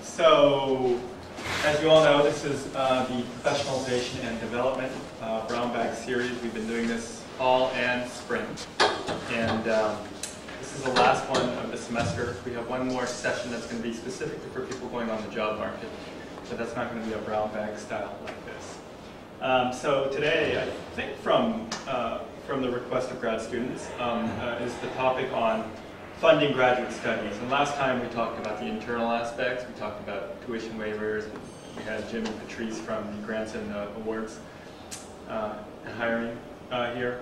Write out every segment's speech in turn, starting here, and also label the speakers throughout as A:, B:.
A: So, as you all know, this is the Professionalization and Development Brown Bag series. We've been doing this fall and spring. And this is the last one of the semester. We have one more session that's going to be specifically for people going on the job market. So that's not going to be a brown bag style like this. So today, I think from the request of grad students, is the topic on funding graduate studies. And last time we talked about the internal aspects. We talked about tuition waivers. We had Jim and Patrice from the Grants and Awards and hiring here.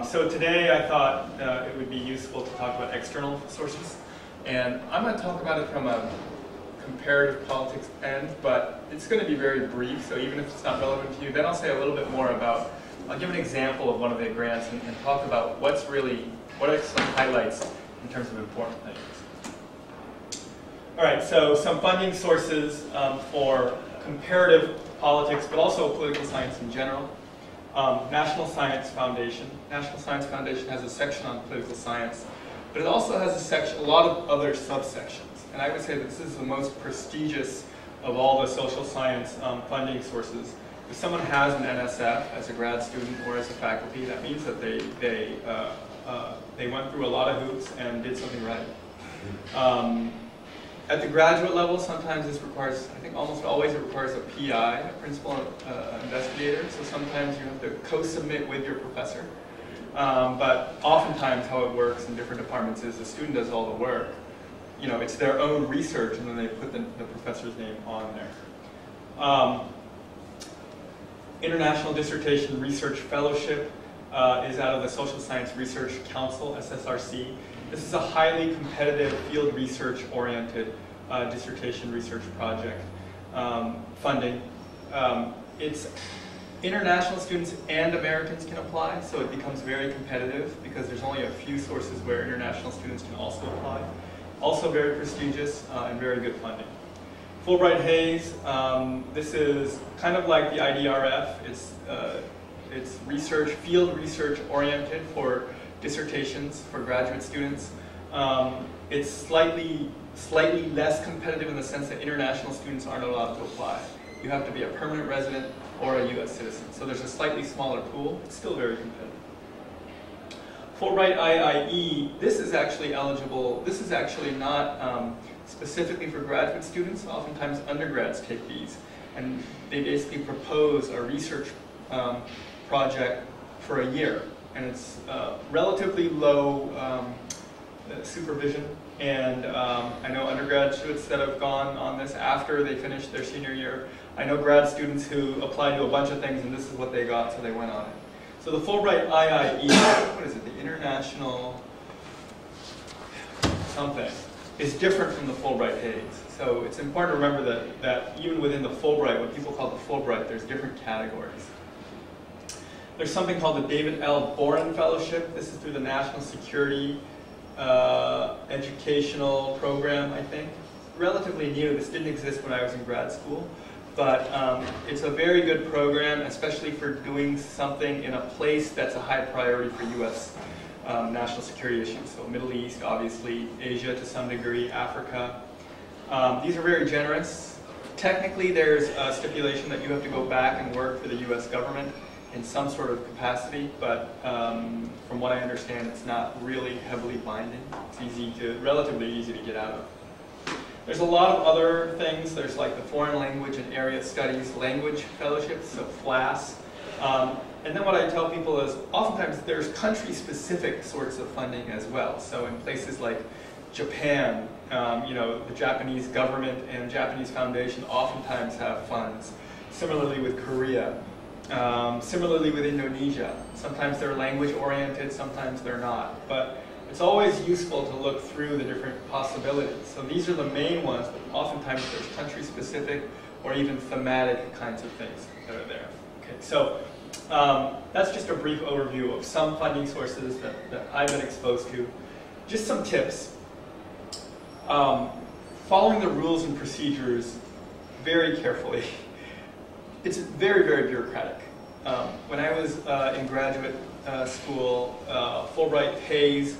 A: So today I thought it would be useful to talk about external sources. And I'm going to talk about it from a comparative politics end, but it's going to be very brief, so even if it's not relevant to you, then I'll say a little bit more about, I'll give an example of one of the grants and talk about what are some highlights in terms of important things. All right, so some funding sources for comparative politics, but also political science in general. National Science Foundation. National Science Foundation has a section on political science, but it also has a lot of other subsections. And I would say that this is the most prestigious of all the social science funding sources. If someone has an NSF as a grad student or as a faculty, that means that they went through a lot of hoops and did something right. At the graduate level, sometimes this requires, I think almost always it requires a PI, a principal investigator. So sometimes you have to co-submit with your professor. But oftentimes how it works in different departments is the student does all the work. You know, it's their own research, and then they put the professor's name on there. International Dissertation Research Fellowship is out of the Social Science Research Council, SSRC. This is a highly competitive, field research-oriented dissertation research project funding. It's international students and Americans can apply, so it becomes very competitive because there's only a few sources where international students can also apply. Also very prestigious and very good funding. Fulbright-Hays, this is kind of like the IDRF. It's research, field research oriented for dissertations for graduate students. It's slightly less competitive in the sense that international students aren't allowed to apply. You have to be a permanent resident or a US citizen. So there's a slightly smaller pool. It's still very competitive. Fulbright IIE, this is actually eligible. This is actually not specifically for graduate students. Oftentimes undergrads take these. And they basically propose a research project for a year. And it's relatively low supervision. And I know undergraduates that have gone on this after they finished their senior year. I know grad students who applied to a bunch of things and this is what they got, so they went on it. So the Fulbright IIE, what is it, the International something, is different from the Fulbright-Hays. So it's important to remember that even within the Fulbright, what people call the Fulbright, there's different categories. There's something called the David L. Boren Fellowship. This is through the National Security Educational Program, I think. Relatively new. This didn't exist when I was in grad school. But it's a very good program, especially for doing something in a place that's a high priority for US national security issues. So Middle East, obviously, Asia to some degree, Africa. These are very generous. Technically, there's a stipulation that you have to go back and work for the US government in some sort of capacity, but from what I understand, it's not really heavily binding. It's relatively easy to get out of. There's a lot of other things. There's like the Foreign Language and Area Studies Language Fellowships, so FLAS. And then what I tell people is oftentimes there's country-specific sorts of funding as well. So in places like Japan, you know, the Japanese government and Japanese Foundation oftentimes have funds. Similarly with Korea. Similarly with Indonesia. Sometimes they're language-oriented, sometimes they're not. But it's always useful to look through the different possibilities. So these are the main ones, but oftentimes there's country-specific or even thematic kinds of things that are there. Okay, so that's just a brief overview of some funding sources that I've been exposed to. Just some tips. Following the rules and procedures very carefully. It's very, very bureaucratic. When I was in graduate school, Fulbright-Hays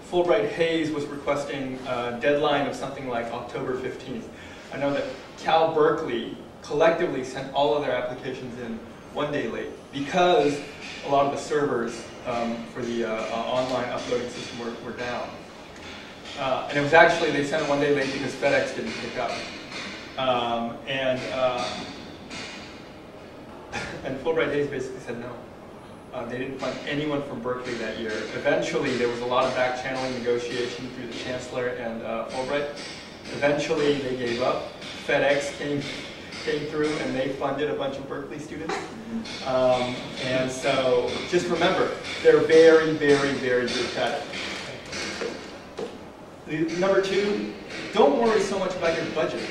A: Fulbright Hays was requesting a deadline of something like October 15th. I know that Cal Berkeley collectively sent all of their applications in one day late because a lot of the servers for the online uploading system were down. And it was actually, they sent it one day late because FedEx didn't pick up. And Fulbright Hays basically said no. They didn't fund anyone from Berkeley that year. Eventually, there was a lot of back-channeling negotiation through the Chancellor and Fulbright. Eventually, they gave up. FedEx came through and they funded a bunch of Berkeley students. And so just remember, they're very, very, very bureaucratic. Number two, don't worry so much about your budget.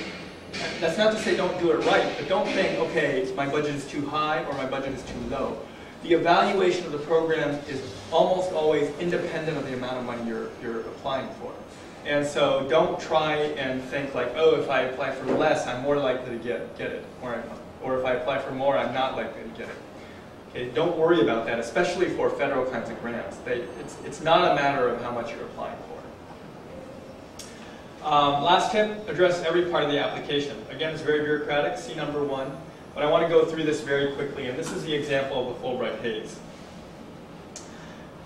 A: That's not to say don't do it right, but don't think, okay, my budget is too high or my budget is too low. The evaluation of the program is almost always independent of the amount of money you're applying for. And so don't try and think like, oh, if I apply for less, I'm more likely to get it. Or if I apply for more, I'm not likely to get it. Okay, don't worry about that, especially for federal kinds of grants. It's not a matter of how much you're applying for. Last tip, address every part of the application. Again, it's very bureaucratic, see number 1. But I want to go through this very quickly, and this is the example of the Fulbright Hays.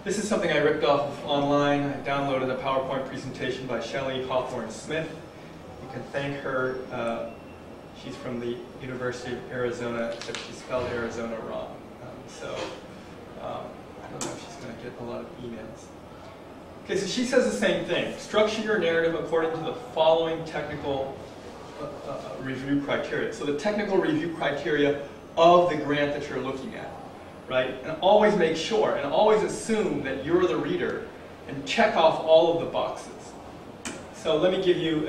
A: This is something I ripped off of online. I downloaded a PowerPoint presentation by Shelley Hawthorne Smith. You can thank her. She's from the University of Arizona, except she spelled Arizona wrong. I don't know if she's going to get a lot of emails. Okay, so she says the same thing. Structure your narrative according to the following technical review criteria. So the technical review criteria of the grant that you're looking at, right? And always make sure and always assume that you're the reader and check off all of the boxes. So let me give you,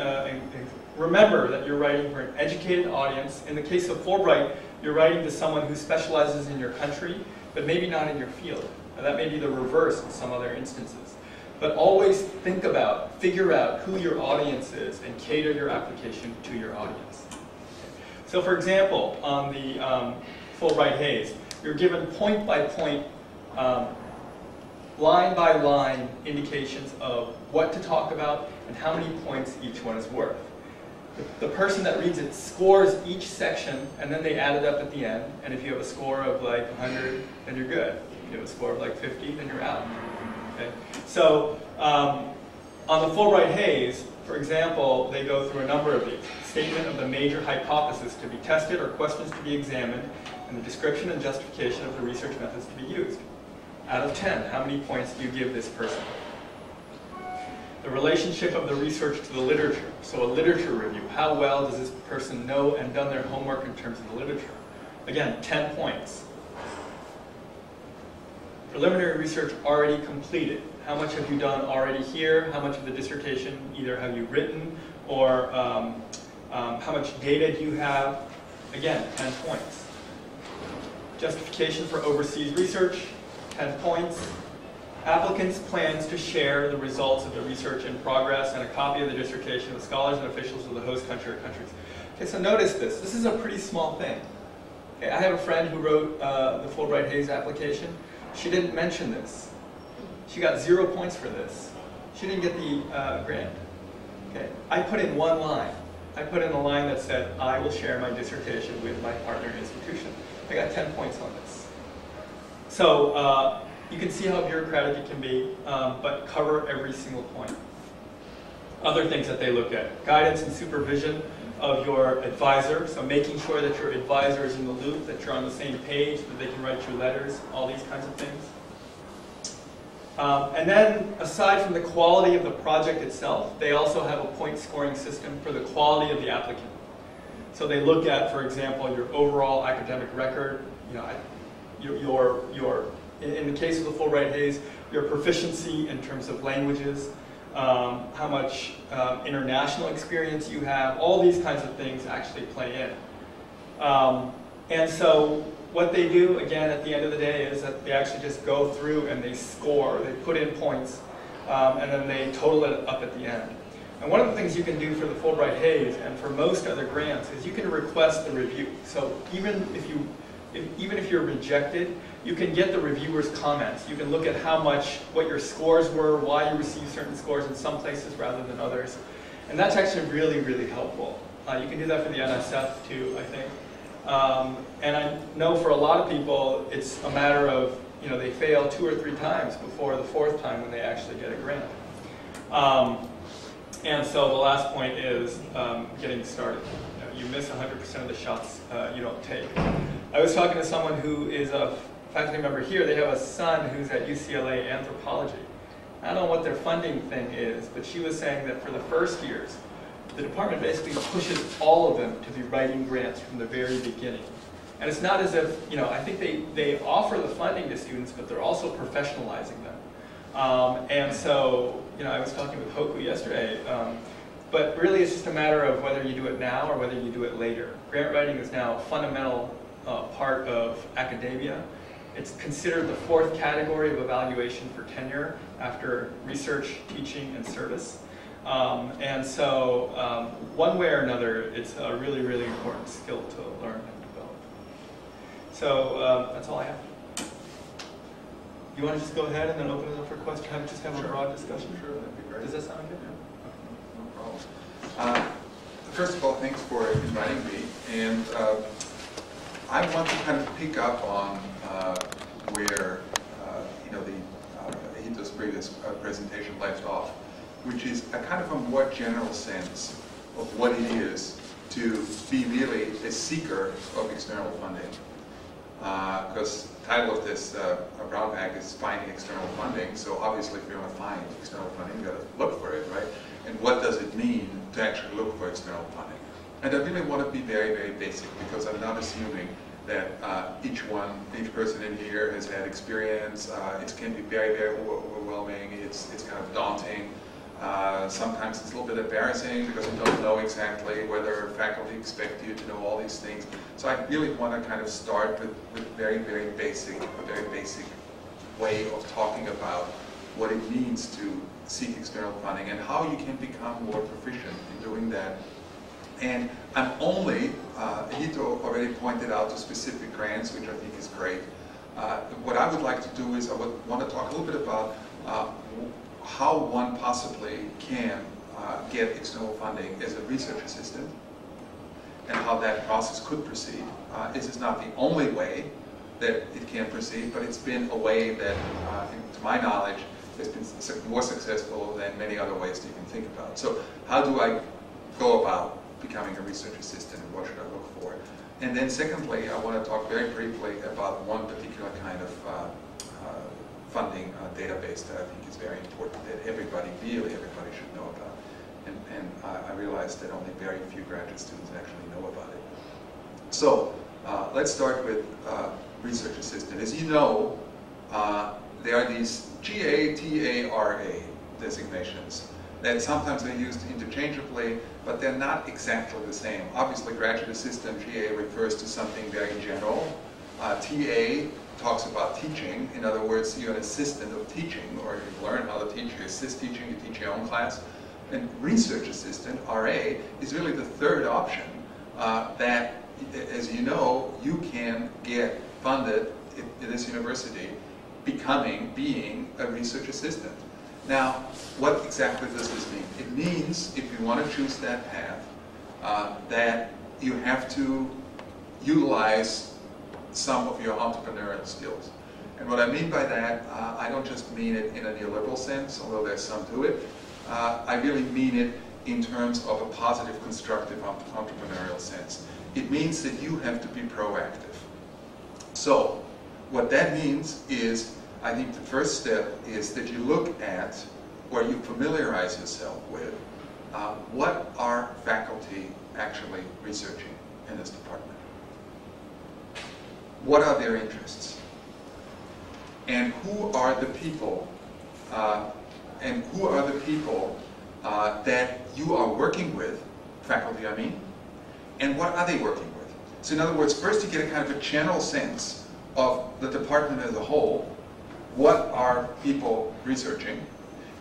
A: remember that you're writing for an educated audience. In the case of Fulbright, you're writing to someone who specializes in your country, but maybe not in your field. Now, that may be the reverse in some other instances. But always think about, figure out who your audience is and cater your application to your audience. So for example, on the Fulbright Hays, you're given point-by-point, line-by-line indications of what to talk about and how many points each one is worth. The person that reads it scores each section, and then they add it up at the end. And if you have a score of like 100, then you're good. If you have a score of like 50, then you're out. Okay? So on the Fulbright Hays, for example, they go through a number of these. Statement of the major hypothesis to be tested or questions to be examined, and the description and justification of the research methods to be used. Out of 10, how many points do you give this person? The relationship of the research to the literature. So a literature review. How well does this person know and done their homework in terms of the literature? Again, 10 points. Preliminary research already completed. How much have you done already here? How much of the dissertation either have you written or how much data do you have? Again, 10 points. Justification for overseas research, 10 points. Applicants' plans to share the results of the research in progress and a copy of the dissertation with scholars and officials of the host country or countries. Okay, so notice this. This is a pretty small thing. Okay, I have a friend who wrote the Fulbright Hays application. She didn't mention this. She got 0 points for this. She didn't get the grant. Okay, I put in one line. I put in a line that said, I will share my dissertation with my partner institution. I got 10 points on this. So you can see how bureaucratic it can be, but cover every single point. Other things that they look at. Guidance and supervision of your advisor, so making sure that your advisor is in the loop, that you're on the same page, that they can write your letters, all these kinds of things. And then, aside from the quality of the project itself, they also have a point scoring system for the quality of the applicant. So they look at, for example, your overall academic record, in the case of the Fulbright Hays, your proficiency in terms of languages, how much international experience you have, all these kinds of things actually play in. And so what they do, again, at the end of the day, is that they actually just go through and they score, they put in points, and then they total it up at the end. And one of the things you can do for the Fulbright Hays and for most other grants is you can request the review. So even if you even if you're rejected, you can get the reviewer's comments. You can look at what your scores were, why you received certain scores in some places rather than others. And that's actually really, really helpful. You can do that for the NSF too, I think. And I know for a lot of people, it's a matter of, they fail 2 or 3 times before the 4th time when they actually get a grant. And so the last point is getting started. You miss 100% of the shots you don't take. I was talking to someone who is a faculty member here. They have a son who's at UCLA anthropology. I don't know what their funding thing is, but she was saying that for the first years, the department basically pushes all of them to be writing grants from the very beginning. And it's not as if, I think they offer the funding to students, but they're also professionalizing them. And so, I was talking with Hoku yesterday, but really it's just a matter of whether you do it now or whether you do it later. Grant writing is now a fundamental part of academia. It's considered the 4th category of evaluation for tenure after research, teaching, and service. And so one way or another, it's a really, really important skill to learn and develop. So that's all I have. You want to just go ahead and then open it up for questions? Just have a broad discussion?
B: Sure, that'd be great.
A: Does that sound good?
B: Yeah. No problem. First of all, thanks for inviting me. And I want to kind of pick up on where Hito's previous presentation left off, which is a kind of a more general sense of what it is to be really a seeker of external funding. Because the title of this brown bag is Finding External Funding, so obviously if you want to find external funding, you've got to look for it, right? And what does it mean to actually look for external funding? And I really want to be very, very basic, because I'm not assuming that each person in here has had experience. It can be very, very overwhelming. It's kind of daunting. Sometimes it's a little bit embarrassing because you don't know exactly whether faculty expect you to know all these things. So I really want to kind of start with a very basic way of talking about what it means to seek external funding and how you can become more proficient in doing that. And I'm only, Hito already pointed out the specific grants, which I think is great. What I would like to do is I would want to talk a little bit about how one possibly can get external funding as a research assistant and how that process could proceed. This is not the only way that it can proceed, but it's been a way that, to my knowledge, has been more successful than many other ways that you can think about. So how do I go about becoming a research assistant, and what should I look for? And then secondly, I want to talk very briefly about one particular kind of funding database that I think is very important, that really everybody should know about. And I realized that only very few graduate students actually know about it. So let's start with research assistant. As you know, there are these GA, TA, RA designations that sometimes they're used interchangeably, but they're not exactly the same. Obviously, graduate assistant, GA, refers to something very general. TA talks about teaching. In other words, you're an assistant of teaching, or you learn how to teach, you assist teaching, you teach your own class. And research assistant, RA, is really the third option that, as you know, you can get funded at this university being a research assistant. Now, what exactly does this mean? It means, if you want to choose that path, that you have to utilize some of your entrepreneurial skills. And what I mean by that, I don't just mean it in a neoliberal sense, although there's some to it. I really mean it in terms of a positive, constructive entrepreneurial sense. It means that you have to be proactive. So, what that means is, I think the first step is that you look at, or you familiarize yourself with, what are faculty actually researching in this department? What are their interests? And who are the people, that you are working with, faculty I mean, and what are they working with? So in other words, first you get a kind of a general sense of the department as a whole. What are people researching?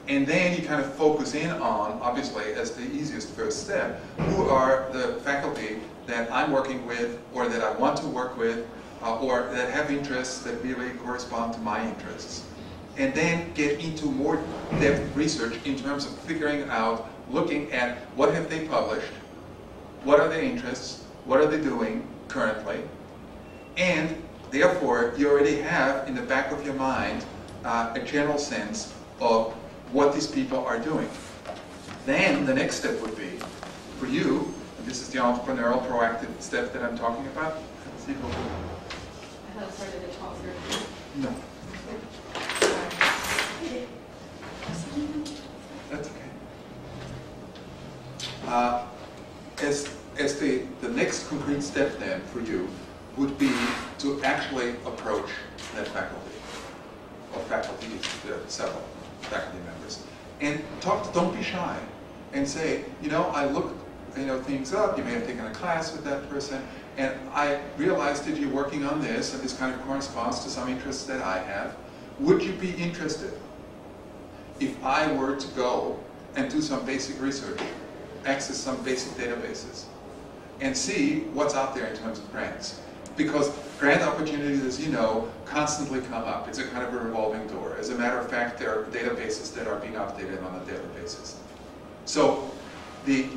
B: And then you kind of focus in on, obviously, as the easiest first step, who are the faculty that I'm working with, or that I want to work with, or that have interests that really correspond to my interests. And then get into more depth research in terms of figuring out, looking at what have they published, what are their interests, what are they doing currently, and therefore you already have in the back of your mind a general sense of what these people are doing. Then the next step would be for you, and this is the entrepreneurial proactive step that I'm talking about. Let's see if we'll-
C: I thought it started at 12:30.
B: No. That's okay. As the next concrete step then for you would be to actually approach that faculty, or faculties, several faculty members, and don't be shy, and say, you know, I looked, you know, things up, you may have taken a class with that person, and I realized that you're working on this, and this kind of corresponds to some interests that I have. Would you be interested if I were to go and do some basic research, access some basic databases, and see what's out there in terms of grants? Because grant opportunities, as you know, constantly come up. It's a kind of a revolving door. As a matter of fact, there are databases that are being updated on a daily basis. So the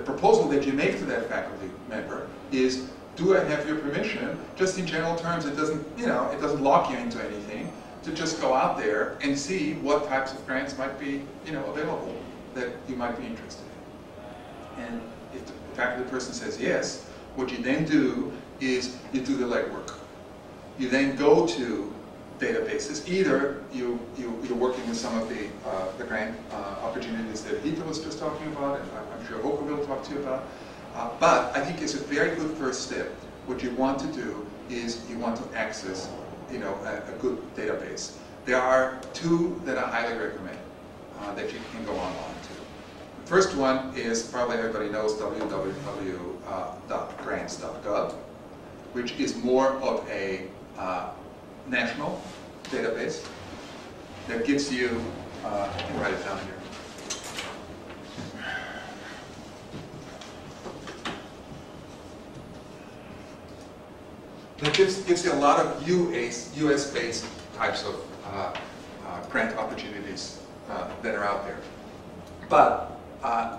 B: proposal that you make to that faculty member is, do I have your permission? Just in general terms, it doesn't, you know, it doesn't lock you into anything, to just go out there and see what types of grants might be, you know, available that you might be interested in. And if the faculty person says yes, what you then do is you do the legwork. You then go to databases. Either you're working with some of the grant opportunities that Hito was just talking about, and I'm sure Hoka will talk to you about. But I think it's a very good first step. What you want to do is you want to access, you know, a good database. There are two that I highly recommend that you can go online to. The first one is, probably everybody knows, www.grants.gov, which is more of a national database that gives you, I can write it down here. That gives you a lot of US-based types of grant opportunities that are out there. But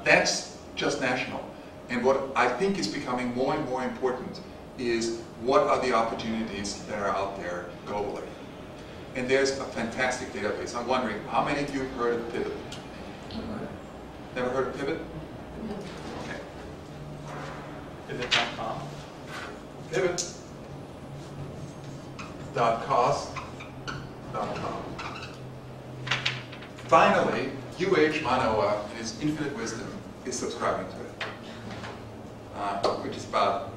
B: that's just national. And what I think is becoming more and more important is, what are the opportunities that are out there globally? And there's a fantastic database. I'm wondering, how many of you have heard of Pivot? Never heard of Pivot? Okay.
A: Pivot.com.
B: Pivot.cos.com. Finally, UH Manoa, in his infinite wisdom, is subscribing to it, which is about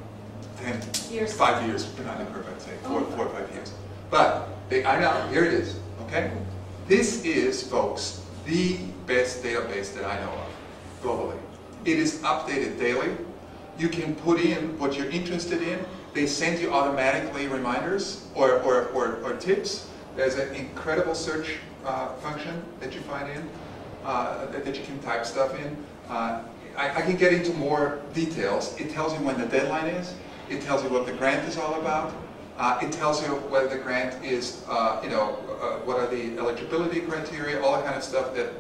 B: 5 years behind the curve, I'd say, 4 or 5 years. But I know, here it is, okay? This is, folks, the best database that I know of globally. It is updated daily. You can put in what you're interested in. They send you automatically reminders or tips. There's an incredible search function that you find in, that you can type stuff in. I can get into more details. It tells you when the deadline is. It tells you what the grant is all about. It tells you whether the grant is, what are the eligibility criteria, all that kind of stuff that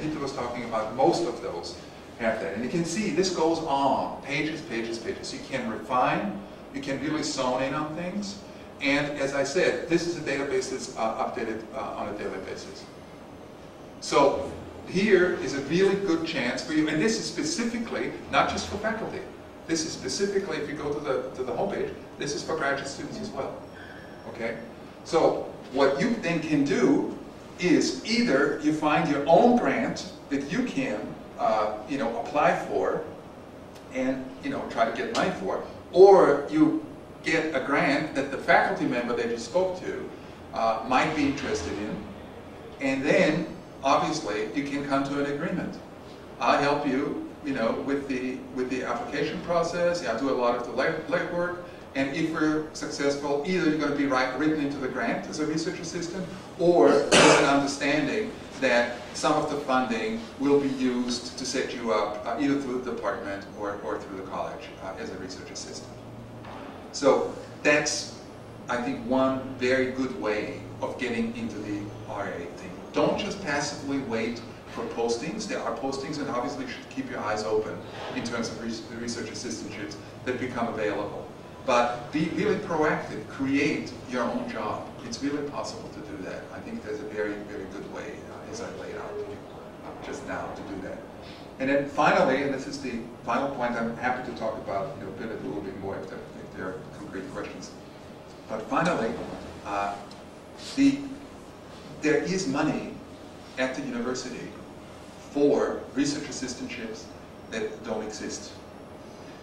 B: Hito was talking about. Most of those have that. And you can see this goes on, pages, pages, pages. You can refine, you can really zone in on things. And as I said, this is a database that's updated on a daily basis. So here is a really good chance for you, and this is specifically not just for faculty. This is specifically, if you go to the homepage, this is for graduate students as well. Okay? So what you then can do is, either you find your own grant that you can apply for and try to get money for, or you get a grant that the faculty member that you spoke to might be interested in, and then obviously you can come to an agreement. I'll help you, with the application process. I do a lot of the legwork, and if we're successful, either you're going to be written into the grant as a research assistant, or there's an understanding that some of the funding will be used to set you up either through the department or through the college as a research assistant. So that's, I think, one very good way of getting into the RA thing. Don't just passively wait for postings. There are postings, and obviously you should keep your eyes open in terms of research assistantships that become available. But be really proactive. Create your own job. It's really possible to do that. I think there's a very, very good way, as I laid out just now, to do that. And then finally, and this is the final point, I'm happy to talk about, Bill, a little bit more if there are concrete questions. But finally, there is money at the university for research assistantships that don't exist.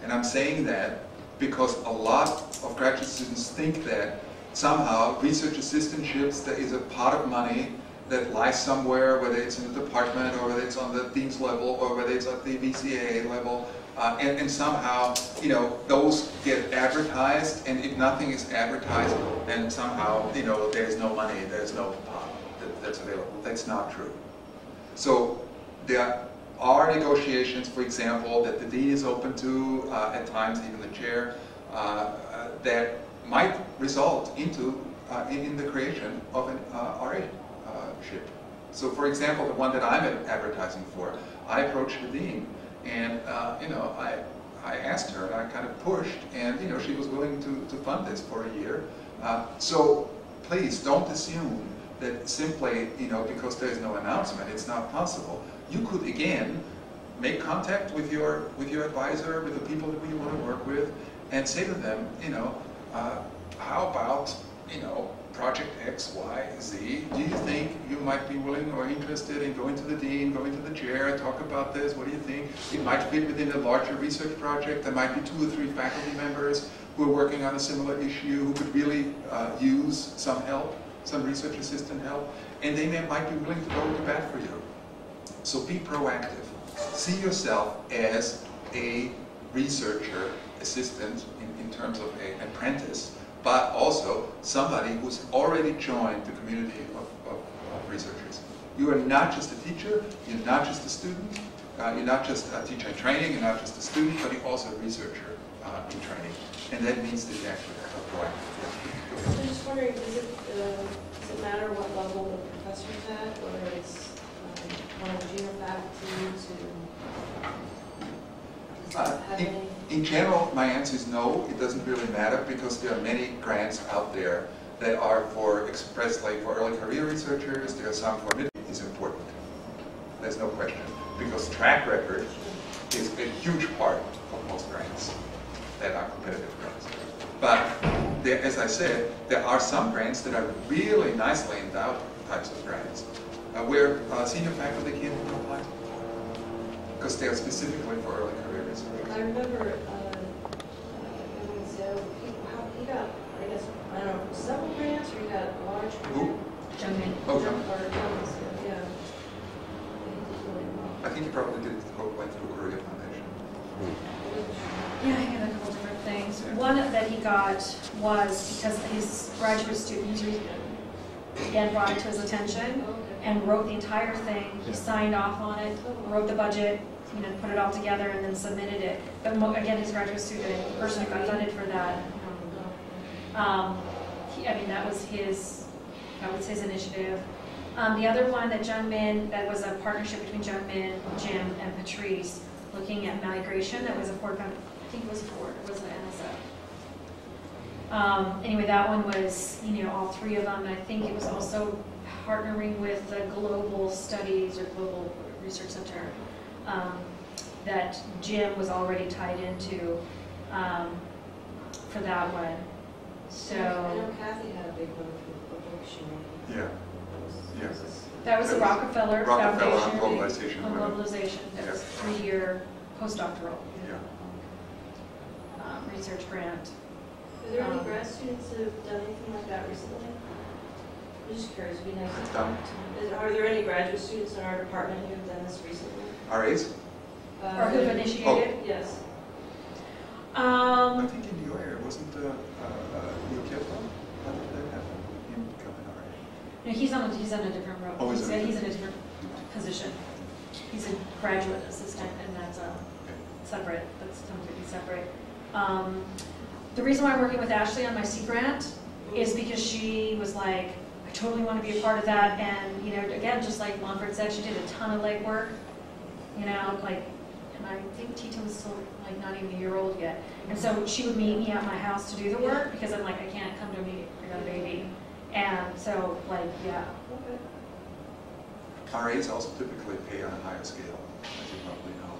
B: And I'm saying that because a lot of graduate students think that somehow research assistantships, there is a pot of money that lies somewhere, whether it's in the department or whether it's on the dean's level or whether it's at the VCAA level, and somehow, those get advertised, and if nothing is advertised, then somehow, there's no money, there's no pot that's available. That's not true. So there are negotiations, for example, that the dean is open to, at times even the chair, that might result into in the creation of an RA-ship. So, for example, the one that I'm advertising for, I approached the dean, and I asked her, and I kind of pushed, and she was willing to fund this for a year. So please don't assume that simply because there is no announcement, it's not possible. You could again make contact with your advisor, with the people that you want to work with, and say to them, how about project X, Y, Z? Do you think you might be willing or interested in going to the dean, going to the chair, talk about this? What do you think? It might fit within a larger research project. There might be 2 or 3 faculty members who are working on a similar issue who could really use some help, some research assistant help, and they might be willing to go to bat for you. So be proactive. See yourself as a researcher assistant in terms of an apprentice, but also somebody who's already joined the community of researchers. You are not just a teacher, you're not just a student, you're not just a teacher in training, you're not just a student, but you're also a researcher in training. And that means that you actually are proactive.
D: I'm just wondering, does it matter what level the professor's at, whether it's one of the junior faculty
B: in general, my answer is no, it doesn't really matter because there are many grants out there that are expressly for early career researchers. There are some for mid. Is important. There's no question, because track record is a huge part of most grants that are competitive grants. But there, as I said, there are some grants that are really nicely endowed types of grants where senior faculty can't even apply because they are specifically for early career research.
D: I remember he got, I guess, I don't know, several grants, or he got a large grant?
B: Who?
C: Jungmin.
B: Oh,
D: Or
B: Jungmin.
D: yeah.
B: I think he probably went through Korea Foundation.
E: Yeah, he got a couple different things. One that he got was because his graduate student, again, brought it to his attention and wrote the entire thing. He signed off on it, wrote the budget, put it all together, and then submitted it. But again, his graduate student, the person who got funded for that, that was his initiative. The other one that that was a partnership between Jungmin, Jim, and Patrice, looking at migration. That was a Ford, I think it was Ford, it was an NSF. Anyway, that one was, all 3 of them. And I think it was also partnering with the Global Studies or Global Research Center that Jim was already tied into for that one. So
D: I know Kathy had a big one for Berkshire.
B: Yeah. Yeah.
E: that was the Rockefeller Foundation
B: on globalization.
E: on globalization. That was a 3-year postdoctoral
B: Yeah.
E: research grant.
D: Are there any grad students that have done anything like that recently? I'm just curious, it'd be nice to
B: Done.
D: Are there any graduate students in our department who have done this recently?
B: RAs?
E: Or who've initiated?
D: Yes.
B: I think in your area, wasn't your kid one? How did that happen? Him becoming RA?
E: No, he's on a different road.
B: Oh, is it?
E: He's in a different position. He's a graduate assistant, and that's separate. That's completely separate. the reason why I'm working with Ashley on my C grant is because she was like, I totally want to be a part of that, and you know, again, just like Montfort said, she did a ton of legwork, you know, like, and I think Tita was still like not even a year old yet, and so she would meet me at my house to do the work because I'm like, I can't come to a meeting, I got a baby, and so like, yeah.
B: RAs also typically pay on a higher scale, as you probably know.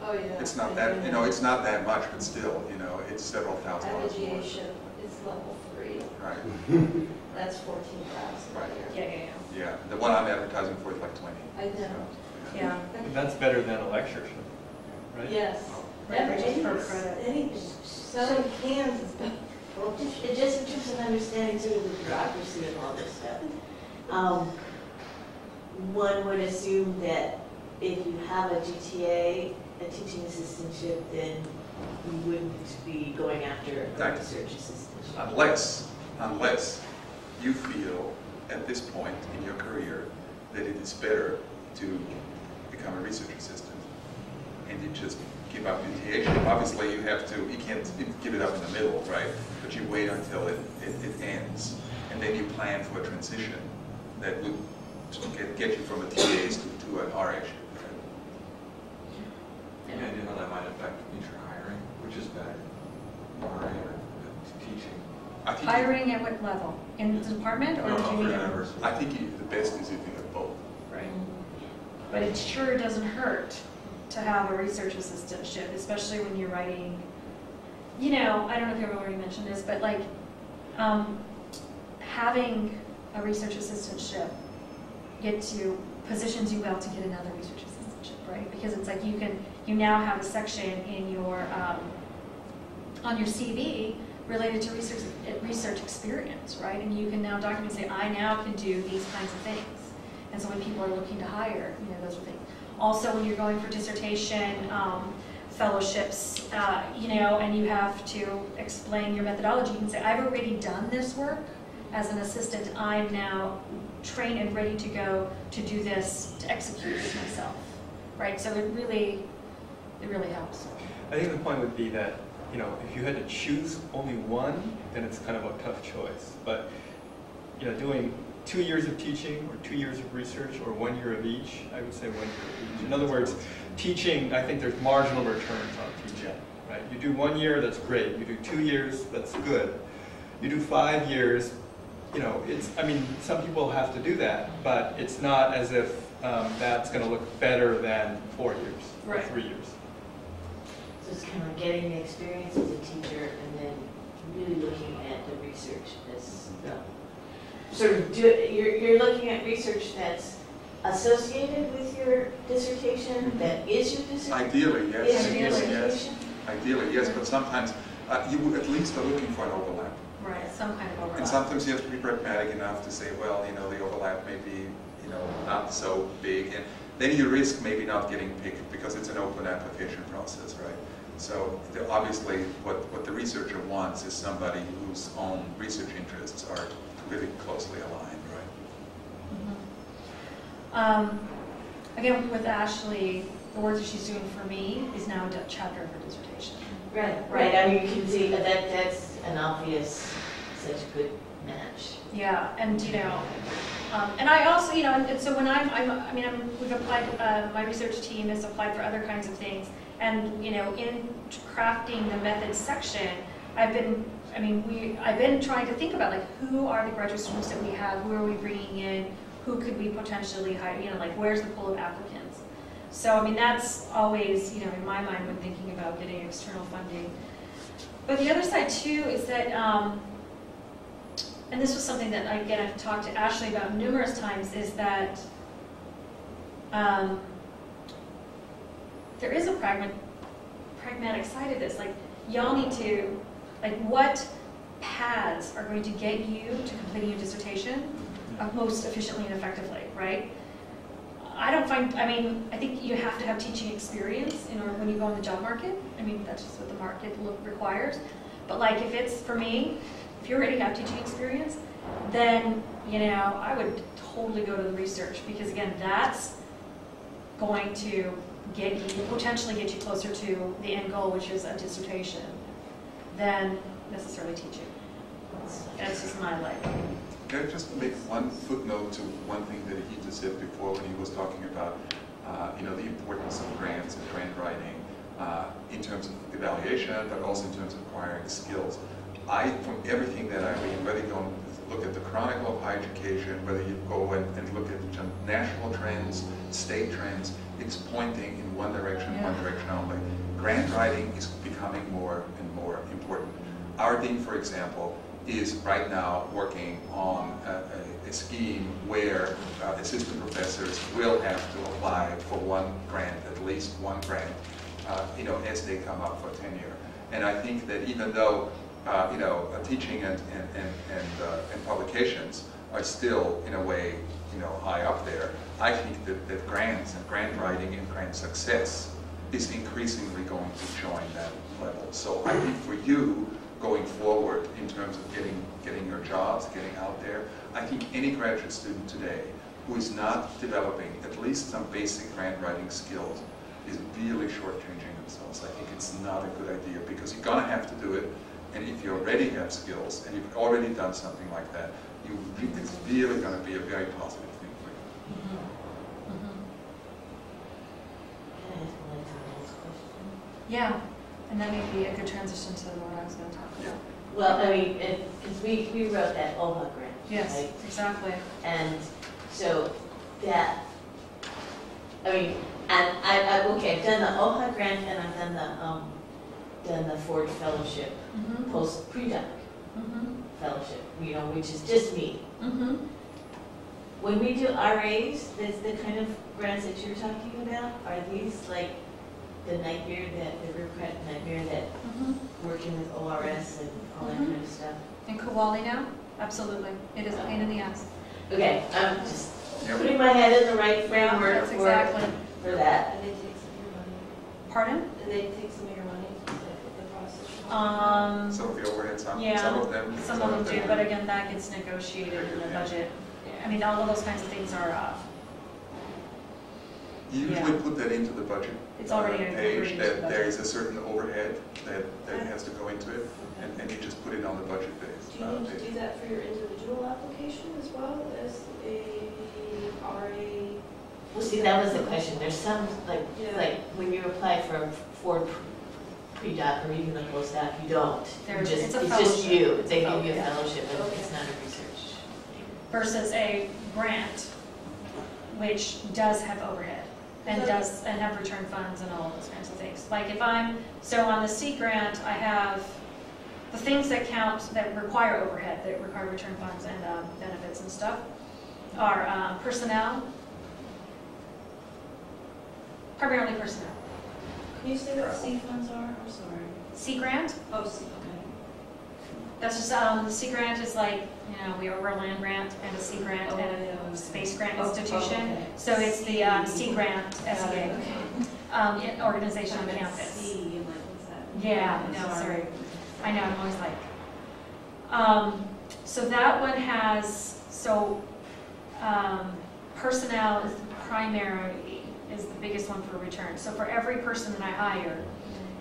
D: Oh, yeah.
B: It's not that, you know, it's not that much, but still, you know, it's several thousand dollars more.
D: Aviation is level 3.
B: Right,
D: That's 14,000
B: Right.
D: a year.
E: Yeah.
B: yeah. The one I'm advertising for is like 20.
D: I know.
B: So,
E: Yeah.
A: And that's better than a lectureship, right?
D: Yes.
E: Just for credit.
F: Anything, selling cans is better. Well, just in terms of understanding sort of the bureaucracy of all this stuff, one would assume that if you have a GTA, a teaching assistantship, then you wouldn't be going after a
B: Right.
F: research assistantship.
B: Unless you feel at this point in your career that it is better to become a research assistant and you just give up UTA. Obviously you can't give it up in the middle, right? But you wait until it ends, and then you plan for a transition that would get you from a TAs to an RA-ship.
G: Any idea how that might affect future hiring? Which is better, RA or teaching?
B: I think
E: Hiring at what level? In the department or
G: No,
E: do
G: for
E: you mean?
G: university.
B: I think the best is if you have both.
E: Right. But it sure doesn't hurt to have a research assistantship, especially when you're writing, you know, I don't know if you've already mentioned this, but like having a research assistantship positions you well to get another research assistantship, right? Because it's like you now have a section in your, on your CV related to research experience, right? And you can now document, say, I now can do these kinds of things. And so when people are looking to hire, you know, those are things. Also, when you're going for dissertation fellowships, you know, and you have to explain your methodology, you can say, I've already done this work as an assistant. I'm now trained and ready to go to do this, to execute this myself, right? So it really helps.
A: I think the point would be that, you know, if you had to choose only one, then it's kind of a tough choice. But, you know, doing 2 years of teaching or 2 years of research or 1 year of each, I would say 1 year of each. In other words, teaching, I think there's marginal returns on teaching, right? You do 1 year, that's great. You do 2 years, that's good. You do 5 years, you know, I mean, some people have to do that, but it's not as if that's going to look better than 4 years or
E: Right.
A: 3 years.
F: So it's kind of getting the experience as a teacher and then really looking at the research that's sort of you're looking at research that's associated with your dissertation, that is your dissertation?
B: Ideally, yes.
F: Is your
B: Yes.
F: dissertation?
B: Ideally, yes, but sometimes you at least are looking for an overlap.
E: Right, some kind of overlap.
B: And sometimes you have to be pragmatic enough to say, well, you know, the overlap may be, you know, not so big. And then you risk maybe not getting picked because it's an open application process, right? So obviously what the researcher wants is somebody whose own research interests are really closely aligned, right?
E: Again, with Ashley, the work that she's doing for me is now a chapter of her dissertation.
F: Right. I mean, you can see that that's an obvious, such a good match.
E: Yeah, and you know, and I also, you know, and so when we've applied, my research team has applied for other kinds of things, and you know, in crafting the methods section, I've been trying to think about like who are the graduate students that we have, who are we bringing in, who could we potentially hire, you know, like where's the pool of applicants. So I mean, that's always, you know, in my mind when thinking about getting external funding. But the other side too is that, and this was something that I've talked to Ashley about numerous times, is that there is a pragmatic side of this. Like, y'all need to, like, what paths are going to get you to completing your dissertation most efficiently and effectively, right? I think you have to have teaching experience in order when you go on the job market. I mean, that's just what the market requires. But like, if it's, for me, if you already have teaching experience, then, you know, I would totally go to the research, because again, that's going to potentially get you closer to the end goal, which is a dissertation, than necessarily teaching. That's just my like.
B: Can I just make one footnote to one thing that he just said before when he was talking about, the importance of grants and grant writing in terms of evaluation, but also in terms of acquiring skills. From everything that I read, whether you go and look at the Chronicle of Higher Education, whether you go and look at national trends, state trends, it's pointing in one direction only. Grant writing is becoming more and more important. Our dean, for example, is right now working on a scheme where assistant professors will have to apply for one grant, at least one grant, as they come up for tenure. And I think that even though teaching and publications are still in a way high up there, I think that grants and grant writing and grant success is increasingly going to join that level. So I think for you, going forward in terms of getting your jobs, getting out there, I think any graduate student today who is not developing at least some basic grant writing skills is really shortchanging themselves. I think it's not a good idea because you're going to have to do it, and if you already have skills and you've already done something like that, it's really going to be a very positive thing for you.
F: Can I ask one last question?
E: Yeah, and that may be a good transition to what I was going to talk about.
F: Well, I mean, because we wrote that OHA grant,
E: Yes,
F: right?
E: exactly.
F: And so that, I mean, and okay, I've done the OHA grant and I've done the Ford Fellowship, pre-doc fellowship, which is just me. When we do RAs, that's the kind of grants that you're talking about, are these like the nightmare that working with ORS and all that kind of stuff?
E: In Kuwali now? Absolutely. It is a pain in the ass.
F: Okay, I'm just putting my head in the right framework
E: That's exactly.
F: for that.
D: And they take some of your money.
E: Pardon?
D: And they take some of your money, the process.
B: Some of the overhead, some of them.
E: Some of them do, but again, that gets negotiated in the budget. I mean, all of those kinds of things are,
B: You usually put that into the budget
E: It's already
B: page,
E: incorporated into the
B: that there is
E: budget.
B: a certain overhead that has to go into it, and you just put it on the budget page.
D: Do you need to do that for your individual application as well as a RA?
F: Well, see, that was the question. There's some, like when you apply for a Ford pre-doc or even a postdoc, you don't.
E: It's a
F: It's just
E: fellowship.
F: you. They give you a
E: Okay.
F: fellowship, but
D: Okay.
F: it's not a research.
E: Versus a grant, which does have overhead and have return funds and all those kinds of things. Like if so on the C grant, I have the things that count, that require overhead, that require return funds and benefits and stuff, are personnel, primarily personnel.
D: Can you say what C funds are? I'm sorry.
E: C grant,
D: Oh, C, okay.
E: that's just, the C grant is like, we're a land grant and a C grant
D: Oh,
E: and
D: yeah,
E: a space
D: okay.
E: grant
D: Oh,
E: institution.
D: okay.
E: So it's the C grant, SBA, organization on
D: Okay.
E: campus.
D: C, I'm like, what's that?
E: Yeah, no, sorry. I know, I'm always like, so that one has, personnel is is the biggest one for return. So for every person that I hire,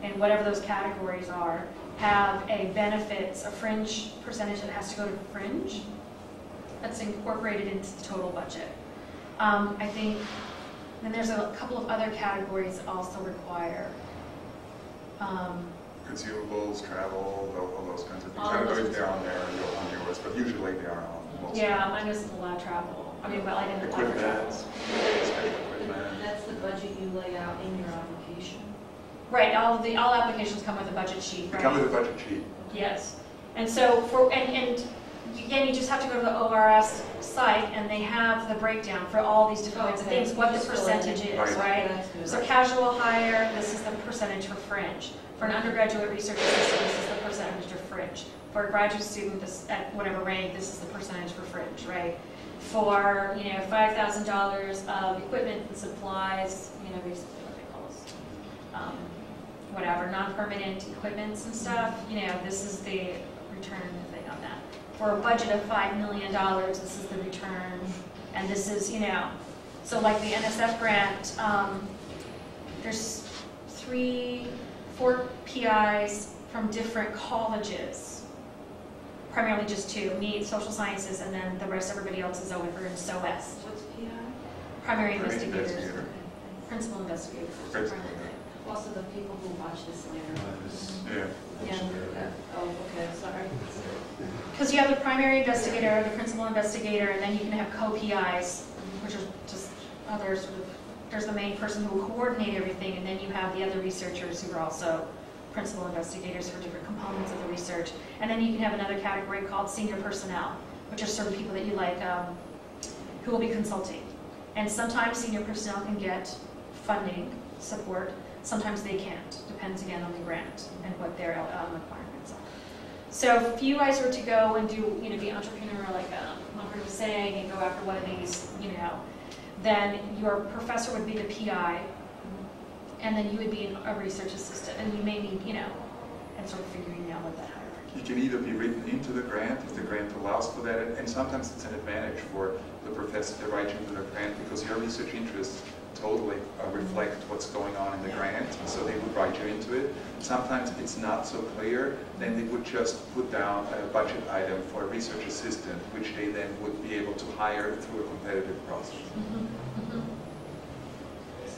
E: and whatever those categories are, have a benefits, a fringe percentage that has to go to fringe. That's incorporated into the total budget. I think, then there's a couple of other categories that also require,
B: Consumables, travel, all those kinds of things.
E: All
B: I don't know
E: those
B: if they're on there or on yours, but usually they are on most.
E: yeah, mine was a lot of travel. I mean, well, I didn't apply for
B: Equipment,
E: travel.
B: special equipment.
D: That's the budget you lay out in your application.
E: Right, all applications come with a budget sheet,
B: They
E: right?
B: come with a budget sheet.
E: Yes. And so and again, you just have to go to the ORS site and they have the breakdown for all these different kinds of
D: Okay.
E: things, what the
D: Just fill it in.
E: percentage is,
B: Right.
E: right?
D: That's good.
E: So casual hire, this is the percentage for fringe. For an undergraduate research assistant, this is the percentage for fringe. For a graduate student, this at whatever rank, this is the percentage for fringe, right? For, $5,000 of equipment and supplies, basically what they call us, whatever, non-permanent equipments and stuff, this is the return thing on that. For a budget of $5 million, this is the return, and this is, so like the NSF grant, there's 4 PIs from different colleges primarily just two, me, social sciences, and then the rest, everybody else is over in SOS,
D: What's PI?
E: primary
B: Primary
E: investigators,
B: investigator.
E: principal investigators.
B: Principal,
C: Also the people who watch this later.
B: Yeah.
D: Oh, okay, sorry.
E: Because you have the primary investigator, the principal investigator, and then you can have co-PIs, which are just other sort of, there's the main person who will coordinate everything, and then you have the other researchers who are also principal investigators for different components of the research. And then you can have another category called senior personnel, which are sort of people that you like, who will be consulting. And sometimes senior personnel can get funding, support, sometimes they can't. Depends again on the grant and what their requirements are. So if you guys were to go and do, be entrepreneurial, like Margaret was saying, and go after one of these, then your professor would be the PI, and then you would be a research assistant, and you may need, and sort of figuring out what that hierarchy.
B: You can either be written into the grant if the grant allows for that, and sometimes it's an advantage for the professor to write you into the grant because your research interests totally reflect what's going on in the grant, so they would write you into it. Sometimes it's not so clear, then they would just put down a budget item for a research assistant, which they then would be able to hire through a competitive process.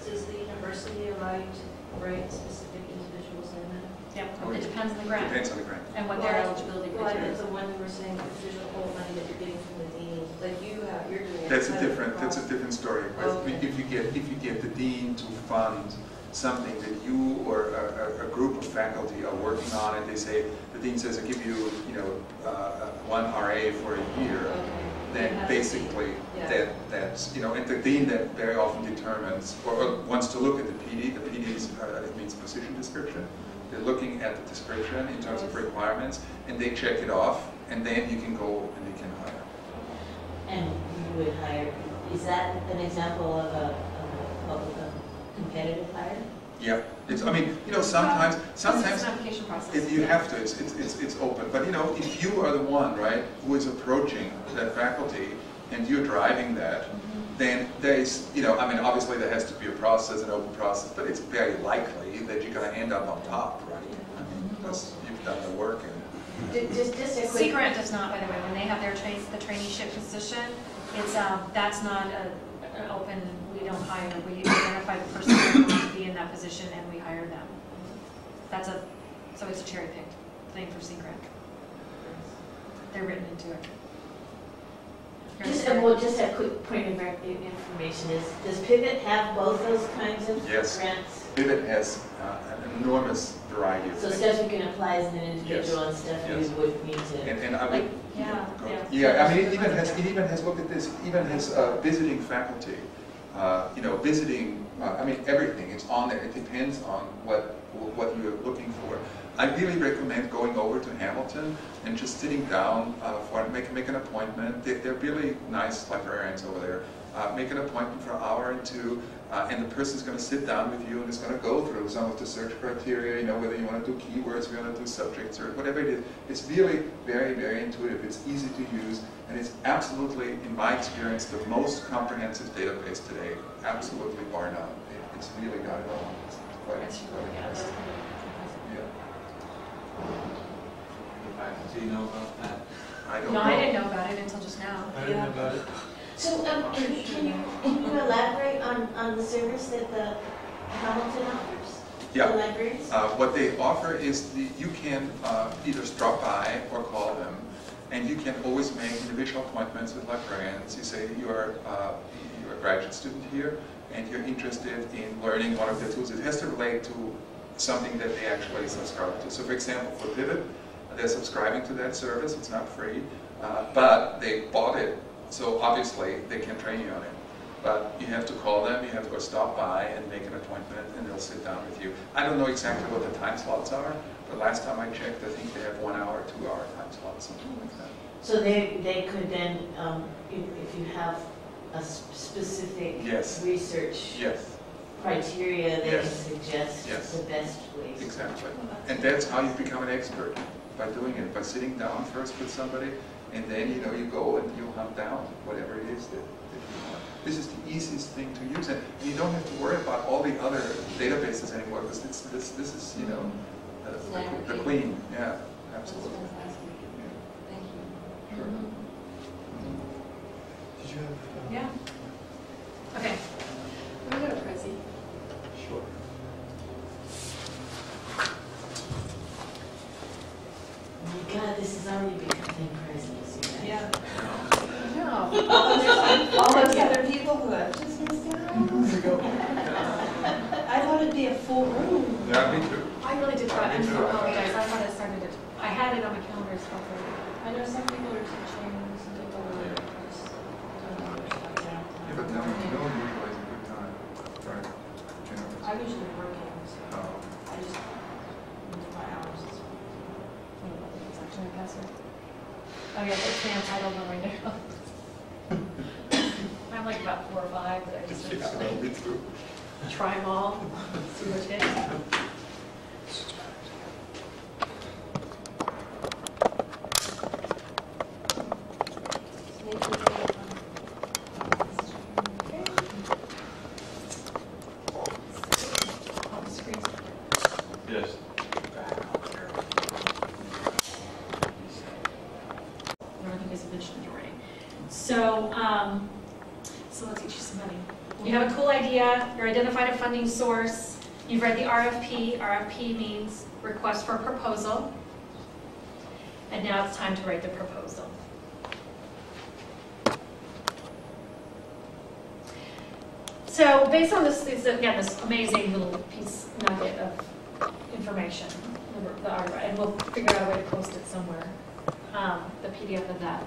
D: Does the university allow you to write specific individuals in that?
E: Yep, it depends on the grant
B: Depends on the grant.
E: and what their eligibility
D: Well, I
E: criteria
D: meant
E: is.
D: the one you were saying, if there's a whole money that you're getting from the dean, like you're doing.
B: That's a
D: outside of the
B: different story.
D: Okay.
B: If you get the dean to fund something that you or a group of faculty are working on, and they say, the dean says, I give you, one RA for a year,
D: Okay.
B: then
D: Yeah.
B: basically
D: Yeah.
B: that's, and the dean that very often determines, or wants to look at the PD is, it means position description. They're looking at the description in terms of requirements, and they check it off, and then you can go and you can hire.
F: And you would hire, is that an example of a competitive hire?
B: Yeah, I mean, sometimes
E: It's an application process.
B: if you have to, it's open. But if you are the one, right, who is approaching that faculty and you're driving that, then there's, I mean, obviously there has to be a process, an open process, but it's very likely that you're going to end up on top, right? I mean, because you've done the work.
F: Just a
E: Sea
F: quick,
E: Grant does not, by the way, when they have their the traineeship position, it's, that's not an open, we don't hire, we identify the person who wants to be in that position and we hire them. So it's a cherry picked thing for Sea Grant. They're written into it.
F: just a quick point of information is, does Pivot have both those kinds of
B: Yes.
F: grants?
B: Pivot has an enormous variety of
F: So
B: things.
F: stuff you can apply as an individual and stuff
B: Yes.
F: you would need to.
B: And I would,
E: Like, yeah.
B: yeah, I mean, it even has looked at this, it even has visiting faculty, visiting, I mean, everything, it's on there. It depends on what you're looking for. I really recommend going over to Hamilton and just sitting down make an appointment. They're really nice librarians over there. Make an appointment for an hour or two, and the person's going to sit down with you and is going to go through some of the search criteria, whether you want to do keywords, you want to do subject search, whatever it is. It's really very, very intuitive. It's easy to use, and it's absolutely, in my experience, the most comprehensive database today. Absolutely bar none. It's really got it all. It's quite impressive. Yeah.
G: The faculty know about that?
B: I don't
E: No,
B: know.
E: I didn't know about it until just now.
A: I didn't know about it.
F: So can you elaborate on the service that the Hamilton offers?
B: Yeah.
F: The libraries?
B: What they offer is you can either stop by or call them, and you can always make individual appointments with librarians. You say you're a graduate student here, and you're interested in learning one of their tools. It has to relate to something that they actually subscribe to. So for example, for Pivot, they're subscribing to that service. It's not free, but they bought it, so obviously they can train you on it. But you have to call them, you have to go stop by and make an appointment, and they'll sit down with you. I don't know exactly what the time slots are, but last time I checked, I think they have 1 hour, 2 hour time slots, something like that.
F: So they could then, if you have a specific
B: Yes.
F: research
B: Yes,
F: criteria, they can
B: Yes.
F: suggest
B: Yes.
F: the best ways.
B: exactly. And that's how you become an expert, by doing it, by sitting down first with somebody, and then you go and you hunt down whatever it is that you want. This is the easiest thing to use, and you don't have to worry about all the other databases anymore, because this is the queen. Yeah,
C: That's
B: absolutely.
C: fantastic.
B: Yeah.
C: Thank you.
A: Did you have?
E: Yeah. Okay.
C: We got a Prezi.
A: Sure.
F: Oh my God, this has already becoming crazy, you see that?
C: Yeah.
D: No.
C: All those other people who have just missed out. I thought it'd be a full room.
B: Yeah, me too.
E: I really did try. I just apologize. I thought I started it. I had it on my calendar as well.
C: I know some people are teaching, some people are just doing other stuff now.
B: Yeah, but no one usually has a good time. Right. You know,
C: I'm usually working, so
B: oh.
C: I just use my hours.
E: It's actually a password. Oh yeah, it's the untitled one right now. I'm like about 4 or 5, but I just
B: Yeah, me too.
E: try them all, see what hits. Oh, the screen's
G: Yes.
E: I don't think it's mentioned already. So, so let's get you some money. You have a cool idea, you're identified a funding source, you've read the RFP. RFP means request for proposal. And now it's time to write the proposal. So based on this, again, this amazing little piece nugget of information, the article, and we'll figure out a way to post it somewhere, the PDF of that.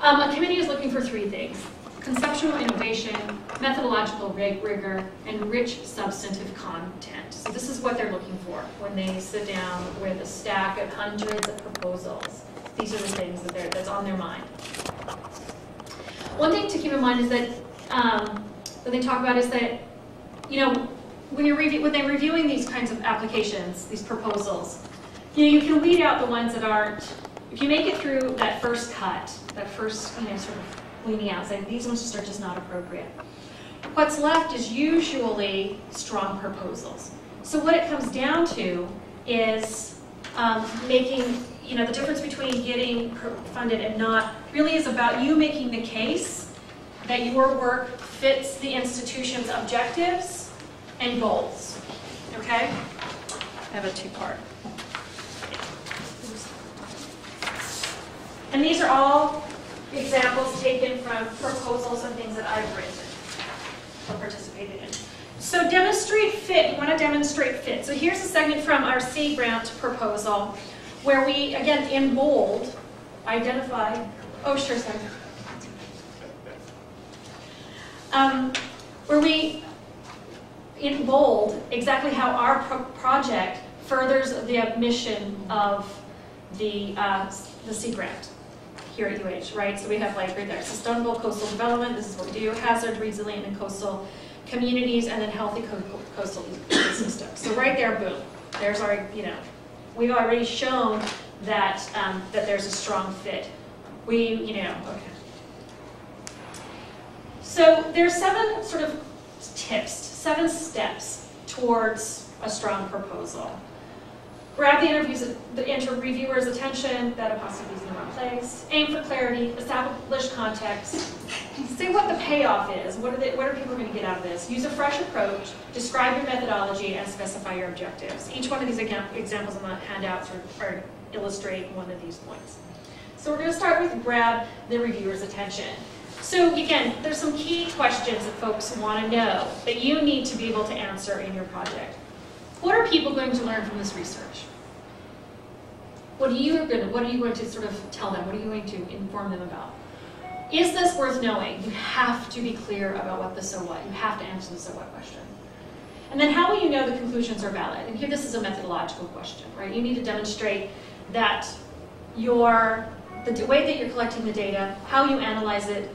E: A committee is looking for 3 things: conceptual innovation, methodological rigor, and rich substantive content. So this is what they're looking for when they sit down with a stack of hundreds of proposals. These are the things that's on their mind. One thing to keep in mind is that what they talk about is that, you know, when they're reviewing these kinds of applications, these proposals, you can weed out the ones that aren't. If you make it through that first cut, that first, sort of weeding out, saying these ones are just not appropriate. What's left is usually strong proposals. So what it comes down to is making, the difference between getting funded and not really is about you making the case that your work fits the institution's objectives and goals. Okay? I have a 2-part. And these are all examples taken from proposals and things that I've written or participated in. So demonstrate fit. You want to demonstrate fit. So here's a segment from our C grant proposal where we, again, in bold, identify. Oh, sure, sorry. Where we, in bold, exactly how our project furthers the mission of the C grant here at UH, right? So we have right there, sustainable coastal development, this is what we do, hazard, resilient, and coastal communities, and then healthy coastal ecosystems. So right there, boom, there's our, we've already shown that, that there's a strong fit. Okay. So there's 7 sort of tips, 7 steps towards a strong proposal. Grab the reviewer's attention, that apostrophe is in the wrong place. Aim for clarity, establish context. Say what the payoff is. What are people going to get out of this? Use a fresh approach, describe your methodology, and specify your objectives. Each one of these examples on the handout illustrate one of these points. So we're going to start with grab the reviewer's attention. So again, there's some key questions that folks want to know that you need to be able to answer in your project. What are people going to learn from this research? What are you going to sort of tell them? What are you going to inform them about? Is this worth knowing? You have to be clear about what the so what. You have to answer the so what question. And then how will you know the conclusions are valid? And here this is a methodological question, right? You need to demonstrate that the way that you're collecting the data, how you analyze it,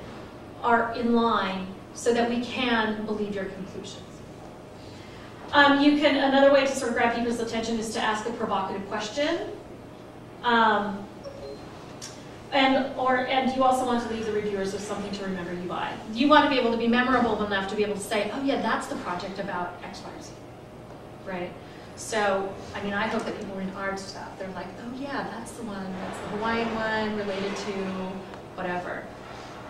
E: are in line so that we can believe your conclusions. Another way to sort of grab people's attention is to ask a provocative question. And you also want to leave the reviewers with something to remember you by. You want to be able to be memorable enough to be able to say, oh yeah, that's the project about X, Y, or Z, right? So, I mean, I hope that people read art stuff. They're like, oh yeah, that's the one, that's the Hawaiian one related to whatever.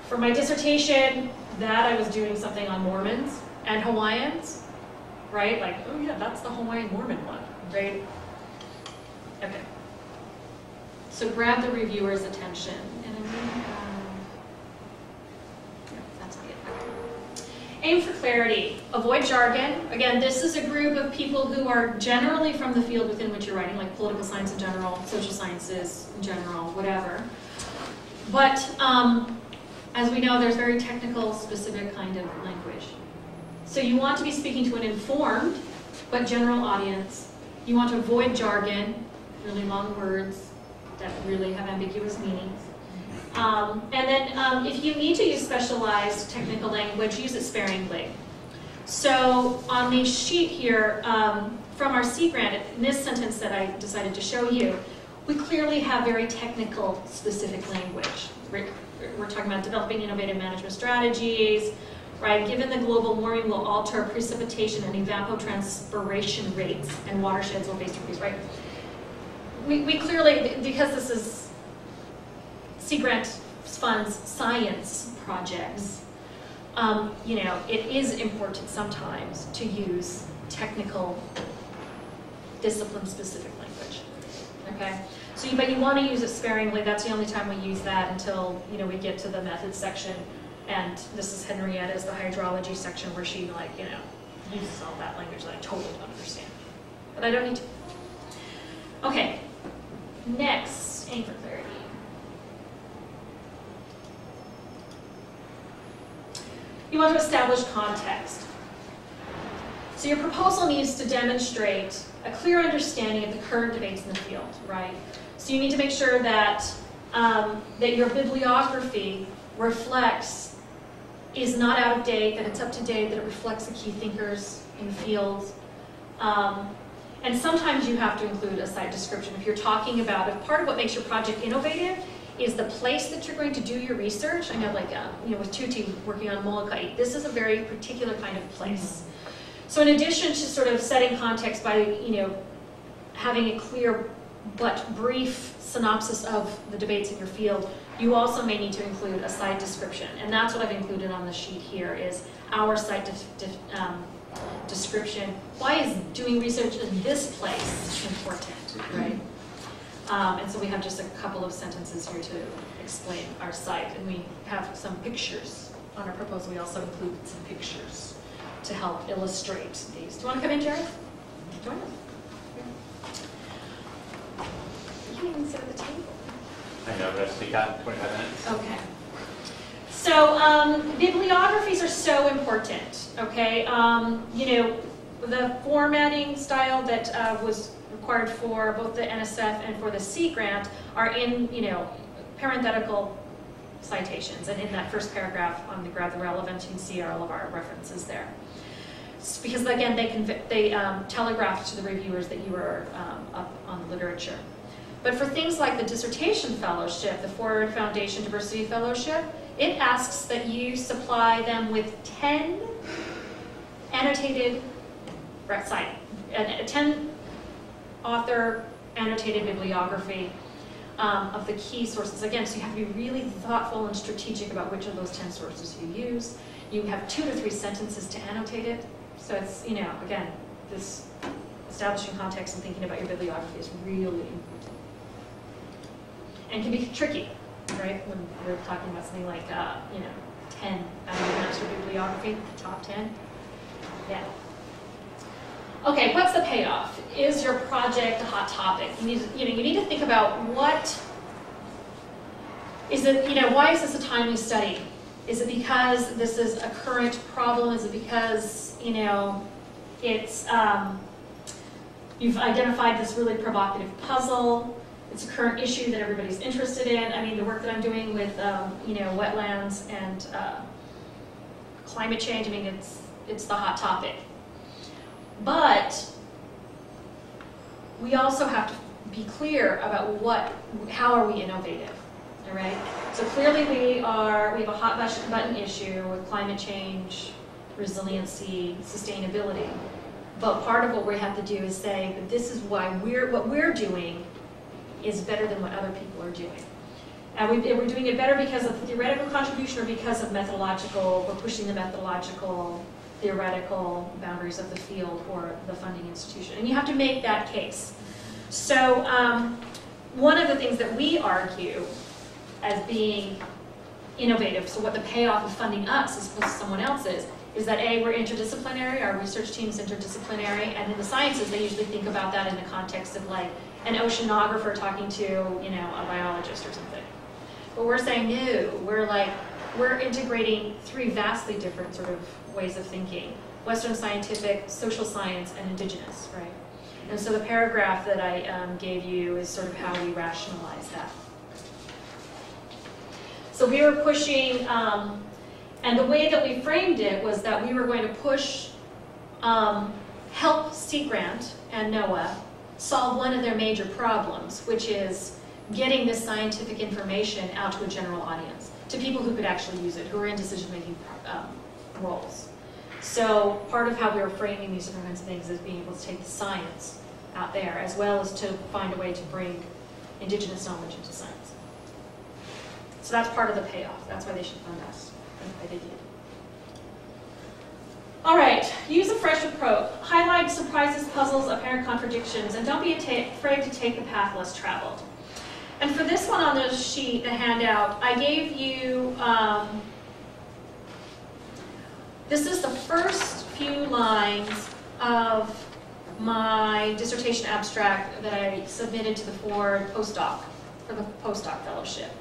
E: For my dissertation, I was doing something on Mormons and Hawaiians, right? Like, oh yeah, that's the Hawaiian Mormon one, right? Okay. So grab the reviewer's attention. And I'm going to that's it. Aim for clarity. Avoid jargon. Again, this is a group of people who are generally from the field within which you're writing, like political science in general, social sciences in general, whatever. But as we know, there's very technical, specific kind of language. So you want to be speaking to an informed but general audience. You want to avoid jargon, really long words that really have ambiguous meanings. And then if you need to use specialized technical language, use it sparingly. So on the sheet here, from our Sea Grant, in this sentence that I decided to show you, we clearly have very technical, specific language. We're talking about developing innovative management strategies, right? Given the global warming will alter precipitation and evapotranspiration rates and watersheds will face increase, right? We clearly, because this is Sea Grant funds science projects, you know, it is important sometimes to use technical, discipline-specific language. Okay, so but you want to use it sparingly. That's the only time we use that until we get to the methods section, and this is Henrietta's the hydrology section where she uses all that language that I totally don't understand, but I don't need to. Okay, next, aim for clarity. You want to establish context. So your proposal needs to demonstrate a clear understanding of the current debates in the field, right? So you need to make sure that that your bibliography is not out of date, that it's up to date, that it reflects the key thinkers in the field. And sometimes you have to include a site description. If you're talking about, if part of what makes your project innovative is the place that you're going to do your research. I know, like, with Tuti working on Molokai, this is a very particular kind of place. So in addition to sort of setting context by, having a clear but brief synopsis of the debates in your field, you also may need to include a site description. And that's what I've included on the sheet here, is our site description. Why is doing research in this place important, right? And so we have just a couple of sentences here to explain our site. And we have some pictures on our proposal. We also include some pictures to help illustrate these. Do you want to come in, Jared? Join us. You can even sit at the table.
A: I know, but we got 25 minutes.
E: Okay. So bibliographies are so important, okay? The formatting style that was required for both the NSF and for the Sea Grant are in, parenthetical citations. And in that first paragraph on the grab the relevant, you can see all of our references there. Because again, they telegraphed to the reviewers that you were up on the literature. But for things like the dissertation fellowship, the Ford Foundation Diversity Fellowship, it asks that you supply them with 10 annotated, 10 author annotated bibliography of the key sources. Again, so you have to be really thoughtful and strategic about which of those 10 sources you use. You have 2 to 3 sentences to annotate it. So it's, again, this establishing context and thinking about your bibliography is really important. And can be tricky, right? When we're talking about something like, 10 out of your master bibliography, the top 10. Yeah. Okay, what's the payoff? Is your project a hot topic? You need to think about what is it. Why is this a timely study? Is it because this is a current problem? Is it because it's you've identified this really provocative puzzle? It's a current issue that everybody's interested in. I mean, the work that I'm doing with wetlands and climate change. I mean, it's the hot topic. But we also have to be clear about how are we innovative, all right? So clearly we have a hot button issue with climate change, resiliency, sustainability. But part of what we have to do is say that this is why what we're doing is better than what other people are doing. And we're doing it better because of theoretical contribution or because of methodological, we're pushing the methodological, theoretical boundaries of the field or the funding institution. And you have to make that case. So one of the things that we argue as being innovative, so what the payoff of funding us as opposed to someone else's, is that A, we're interdisciplinary, our research team is interdisciplinary, and in the sciences they usually think about that in the context of like an oceanographer talking to, you know, a biologist or something. But we're saying no, we're integrating three vastly different sort of ways of thinking. Western scientific, social science, and indigenous, right? And so the paragraph that I gave you is sort of how we rationalize that. So we were pushing, and the way that we framed it was that we were going to push, help Sea Grant and NOAA solve one of their major problems, which is getting this scientific information out to a general audience, to people who could actually use it, who are in decision-making roles. So part of how we were framing these different kinds of things is being able to take the science out there, as well as to find a way to bring indigenous knowledge into science. So that's part of the payoff. That's why they should fund us. That's why they did. All right, use a fresh approach. Highlight surprises, puzzles, apparent contradictions, and don't be afraid to take the path less traveled. And for this one on the sheet, the handout, I gave you, this is the first few lines of my dissertation abstract that I submitted to the Ford postdoc, for the postdoc fellowship.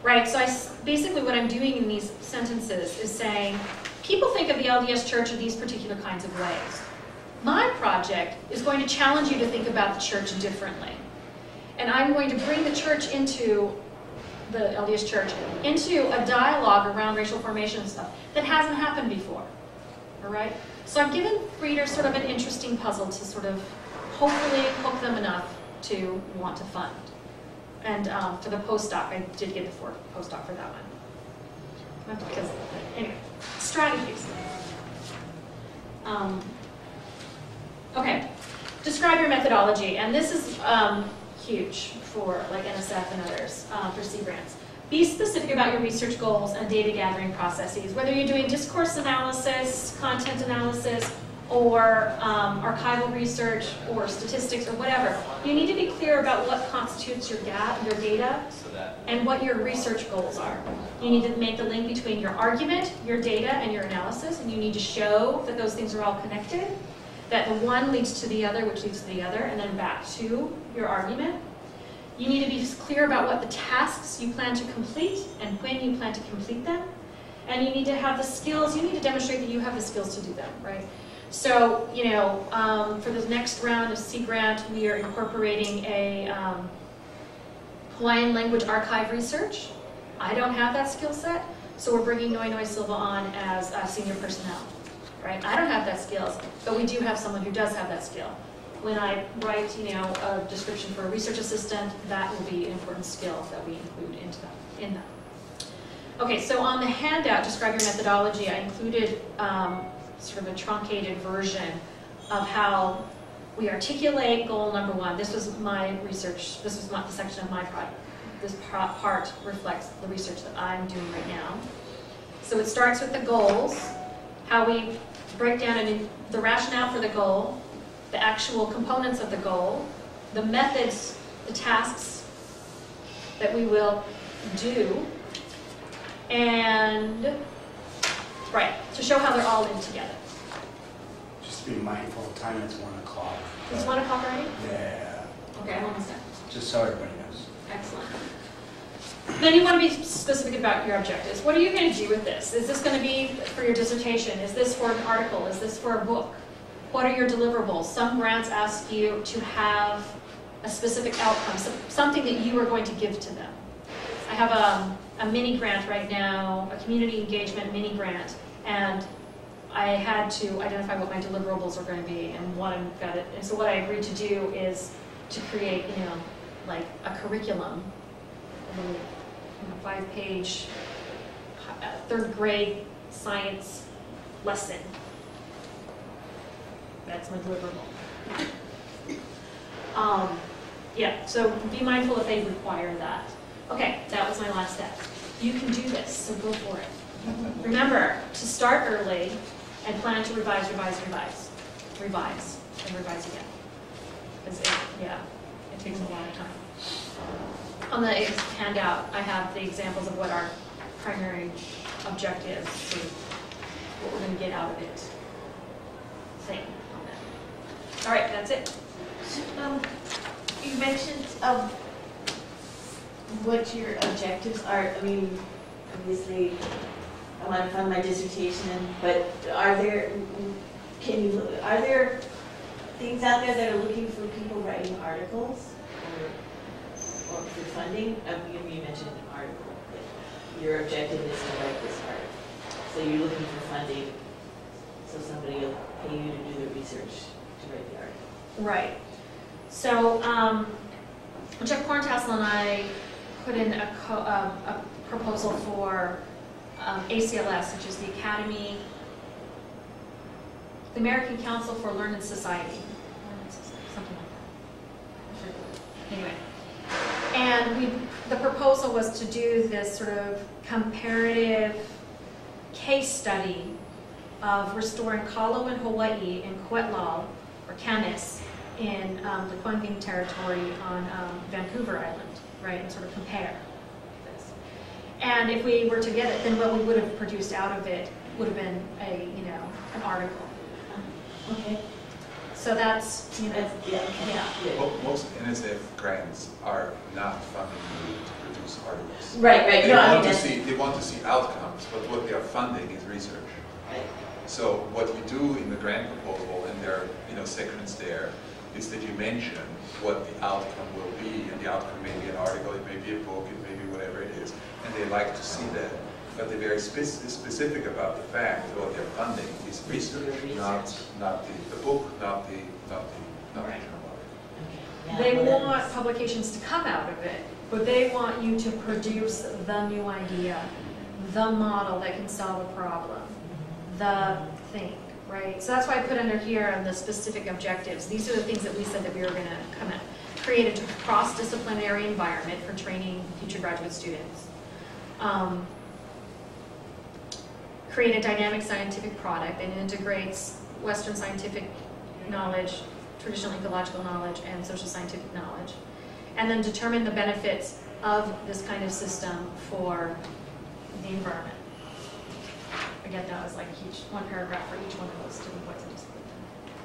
E: Right, so basically what I'm doing in these sentences is saying, people think of the LDS Church in these particular kinds of ways. My project is going to challenge you to think about the church differently. And I'm going to bring the church into, the LDS Church, into a dialogue around racial formation and stuff that hasn't happened before. All right? So I've given readers sort of an interesting puzzle to sort of hopefully hook them enough to want to fund. And for the postdoc, I did get the postdoc for that one. Because, anyway, strategies. Okay, describe your methodology. And this is huge for like NSF and others, for Sea Grants. Be specific about your research goals and data gathering processes. Whether you're doing discourse analysis, content analysis, or archival research, or statistics, or whatever. You need to be clear about what constitutes your data and what your research goals are. You need to make the link between your argument, your data, and your analysis, and you need to show that those things are all connected, that the one leads to the other, which leads to the other, and then back to your argument. You need to be clear about what the tasks you plan to complete and when you plan to complete them. And you need to have the skills, you need to demonstrate that you have the skills to do them, right? So, you know, for the next round of Sea Grant, we are incorporating a Hawaiian language archive research. I don't have that skill set, so we're bringing Noinoi Silva on as senior personnel, right? I don't have that skills, but we do have someone who does have that skill. When I write, you know, a description for a research assistant, that will be an important skill that we include in that. Okay, so on the handout, describe your methodology, I included sort of a truncated version of how we articulate goal number one. This was my research, this was the section of my project. This part reflects the research that I'm doing right now. So it starts with the goals, how we break down the rationale for the goal, the actual components of the goal, the methods, the tasks that we will do, and right, to show how they're all in together.
H: Just be mindful of time, it's 1 o'clock.
E: Is 1 o'clock already?
H: Yeah.
E: Okay, I'm almost done.
H: Just so everybody knows.
E: Excellent. Then you want to be specific about your objectives. What are you going to do with this? Is this going to be for your dissertation? Is this for an article? Is this for a book? What are your deliverables? Some grants ask you to have a specific outcome, something that you are going to give to them. I have a mini grant right now, a community engagement mini grant, and I had to identify what my deliverables are going to be and what I'm got it. And so what I agreed to do is to create, you know, like a curriculum, a little, 5-page, 3rd grade science lesson. that's my deliverable. Yeah, so be mindful if they require that. Okay, that was my last step. You can do this, so go for it. Remember to start early and plan to revise, revise, revise. Revise, and revise again. Because it takes a lot of time. On the handout, I have the examples of what our primary objectives, sort of what we're going to get out of it, thing on that. All right, that's it.
F: So, you mentioned what your objectives are. I mean, obviously, I want to fund my dissertation, but are there things out there that are looking for people writing articles or for funding? You mentioned an article, but your objective is to write this article. So you're looking for funding, so somebody will pay you to do the research to write the article.
E: Right. So Jeff Korntassel and I put in a proposal for ACLS, which is the Academy, the American Council for Learned Society, something like that. Anyway, and the proposal was to do this sort of comparative case study of restoring Kalo in Hawaii and Kwetlau, or Camas, in the Gungning territory on Vancouver Island, right, and sort of compare this. And if we were to get it, then what we would have produced out of it would have been an article.
F: Okay.
E: So that's,
F: Yeah.
B: Well, most NSF grants are not funding you to produce articles.
F: Right.
B: They
F: No, I
B: want
F: mean,
B: to see outcomes, but what they are funding is research.
F: right.
B: So what you do in the grant proposal, and there are sections there, is that you mention what the outcome will be, and the outcome may be an article, it may be a book, it may be whatever it is, and they like to see that. But they're very specific about the fact that what they're funding is research, not the book, not the journal article.
E: they want publications to come out of it, but they want you to produce the new idea, the model that can solve a problem, the thing, right? So that's why I put under here the specific objectives. These are the things that we said that we were going to come at. Create a cross-disciplinary environment for training future graduate students. Create a dynamic scientific product that integrates Western scientific knowledge, traditional ecological knowledge, and social scientific knowledge. And then determine the benefits of this kind of system for the environment. Again, that was like one paragraph for each one of those different points I just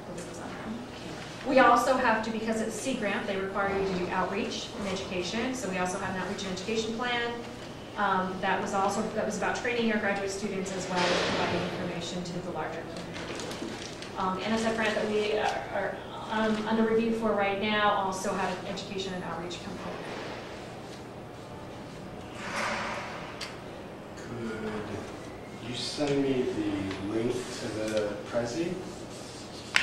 E: put the on there. We also have to, because it's a Sea Grant, they require you to do outreach and education. So we also have an outreach and education plan. That was about training your graduate students as well as providing information to the larger community. NSF grant that we are under review for right now also had an education and outreach component.
H: Could you send me the link to the Prezi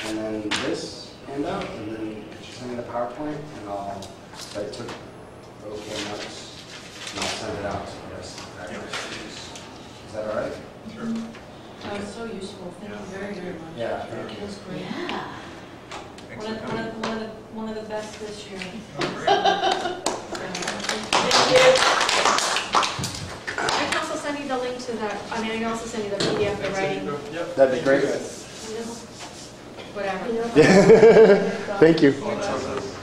H: and then this handout, and then could you send me the PowerPoint, and I took okay notes. And I'll send it out to you guys. Is that all right?
B: Sure.
D: That was so useful. Thank you very, very much.
H: Yeah, thank you.
D: That was great.
F: Yeah.
B: Thanks for coming.
D: One of the best this year.
E: I can also send you the link to the, I can also send you the PDF of the writing,
A: Yep.
H: That'd be great.
E: whatever.
H: Thank you.
A: Thanks.